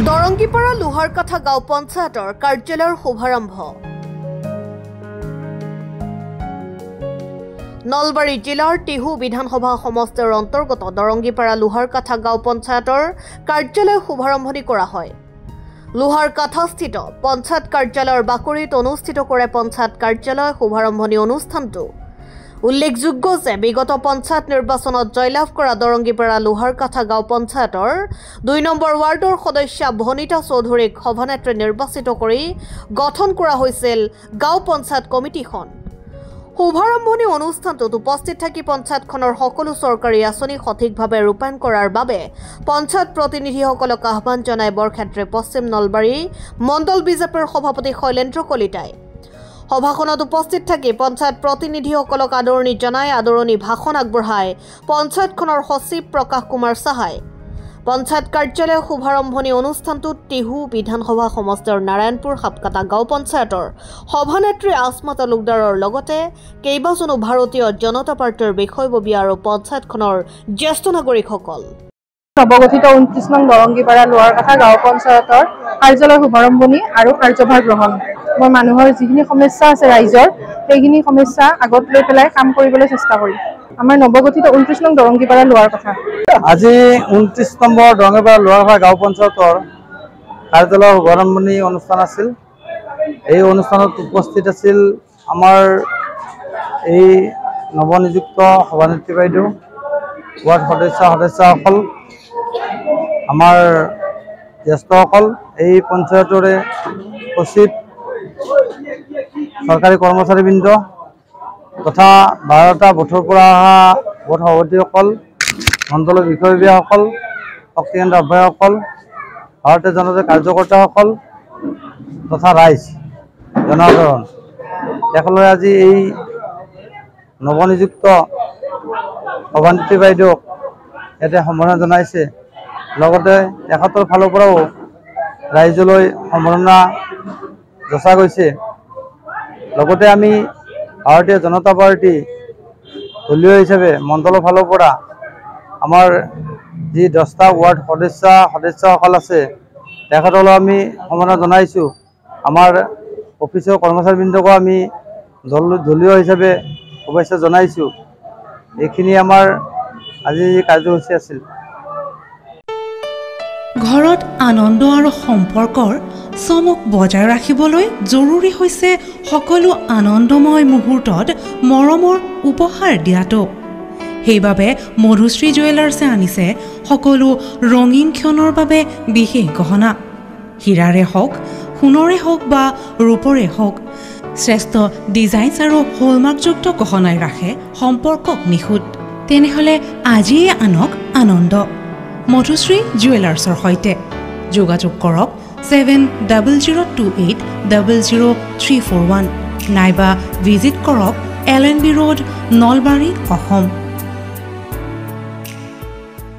দৰংগীপাৰা লোহাৰকাঠা গাঁও পঞ্চায়তৰ কাৰ্যালয়ৰ শুভাৰম্ভ। নলবাৰী জিলাৰ টিহু বিধানসভা সমষ্টিৰ অন্তৰ্গত দৰংগীপাৰা লোহাৰকাঠা গাঁও পঞ্চায়তৰ কাৰ্যালয় শুভাৰম্ভণি কৰা হয়। লোহাৰকাঠাস্থিত পঞ্চায়ত কাৰ্যালয়ৰ বাকৰিত অনুষ্ঠিত কৰে পঞ্চায়ত কাৰ্যালয় শুভাৰম্ভণি অনুষ্ঠানটো। উল্লেখযোগ্য যে বিগত পঞ্চায়ত নিৰ্বাচনত জয়লাভ কৰা দৰংগীপাৰা লোহাৰকাঠা গাঁও পঞ্চায়তৰ ২ নম্বৰ ৱাৰ্ডৰ সদস্যা ভনিতা চৌধুৰীক সভানেত্ৰী নিৰ্বাচিত কৰি গঠন কৰা হৈছিল গাঁও পঞ্চায়ত কমিটিখন। শুভাৰম্ভণি অনুষ্ঠানটোত উপস্থিত থাকি পঞ্চায়তখনৰ সকলো চৰকাৰী আঁচনি সঠিকভাৱে ৰূপায়ণ কৰাৰ বাবে পঞ্চায়ত প্ৰতিনিধিসকলক আহ্বান জনায় বৰক্ষেত্ৰী পশ্চিম নলবাৰী মণ্ডল বিজেপিৰ সভাপতি শৈলেন্দ্ৰ কলিতাই। সভাখনত উপস্থিত থাকি পঞ্চায়ত প্ৰতিনিধিসকলক আদৰণি জনাই আদৰণি ভাষণ আগবঢ়ায় পঞ্চায়তখনৰ সচিব প্ৰকাশ কুমাৰ সাহাই। পঞ্চায়ত কাৰ্যালয় শুভাৰম্ভণি অনুষ্ঠানটোত টিহু বিধানসভা সমষ্টিৰ নাৰায়ণপুৰ সাপকাটা গাঁও পঞ্চায়তৰ সভানেত্ৰী আসমা তালুকদাৰৰ লগতে কেইবাজনো ভাৰতীয় জনতা পাৰ্টীৰ বিষয়ববী আৰু পঞ্চায়তখনৰ জ্যেষ্ঠ নাগৰিকসকল। নৱগঠিত ২৯ নং দৰংগীপাৰা লোহাৰকাঠা গাঁও পঞ্চায়তৰ কাৰ্যালয় শুভাৰম্ভণি আৰু কাৰ্যভাৰ গ্ৰহণ। মই মানুহৰ যিখিনি সমস্যা আছে ৰাইজৰ সেইখিনি সমস্যা আগত লৈ পেলাই কাম কৰিবলৈ চেষ্টা কৰিম। আমাৰ নৱগঠিত ২৯ নং দৰংগীপাৰা লোহাৰকাঠা আজি ২৯ নম্বৰ দৰংগীপাৰা লোহাৰকাঠা গাঁও পঞ্চায়তৰ কাৰ্যালয় শুভাৰম্ভণি অনুষ্ঠান আছিল। এই অনুষ্ঠানত উপস্থিত আছিল আমাৰ এই নৱনিযুক্ত সভানেত্ৰী বাইদেউ, ৱাৰ্ড সদস্যসকল, আমাৰ জ্যেষ্ঠসকল, এই পঞ্চায়তৰে সচিব, চৰকাৰী কৰ্মচাৰীবৃন্দ তথা ১২টা বুথৰ পৰা অহা বুথ সভাপতিসকল, মণ্ডলৰ বিষয়ববীয়াসকল, শক্তিকেন্দ্ৰ আহ্বায়কসকল, ভাৰতীয় জনতা কাৰ্যকৰ্তাসকল তথা ৰাইজ জনসাধাৰণ তেখেতলোকে আজি এই নৱনিযুক্ত সভানেত্ৰী বাইদেউক ইয়াতে সম্বৰ্ধনা জনাইছে। লগতে তেখেতৰ ফালৰ পৰাও ৰাইজলৈ সম্বৰ্ধনা যচা গৈছে। লগতে আমি ভাৰতীয় জনতা পাৰ্টি দলীয় হিচাপে মণ্ডলৰ ফালৰ পৰা আমাৰ যি 10টা ৱাৰ্ড সদস্যসকল আছে তেখেতলৈ আমি সম্বৰ্ধনা জনাইছোঁ। আমাৰ অফিচৰ কৰ্মচাৰীবৃন্দকো আমি দলীয় হিচাপে শুভেচ্ছা জনাইছোঁ। এইখিনি আমাৰ আজি কাৰ্যসূচী আছিল। ঘৰত আনন্দ আৰু সম্পৰ্কৰ চমক বজাই ৰাখিবলৈ জৰুৰী হৈছে সকলো আনন্দময় মুহূৰ্তত মৰমৰ উপহাৰ দিয়াটো। সেইবাবে মধুশ্ৰী জুৱেলাৰ্ছে আনিছে সকলো ৰঙীন ক্ষণৰ বাবে বিশেষ গহনা। হীৰাৰে হওক, সোণৰে হওক বা ৰূপৰে হওক, শ্ৰেষ্ঠ ডিজাইনছ আৰু হলমাৰ্কযুক্ত গহনাই ৰাখে সম্পৰ্কক নিখুঁত। তেনেহ'লে আজিয়ে আনক আনন্দ মধুশ্ৰী জুৱেলাৰ্ছৰ সৈতে। যোগাযোগ কৰক 7002800341 নাইবা ভিজিট কৰক LNB ৰোড, নলবাৰী, অসম।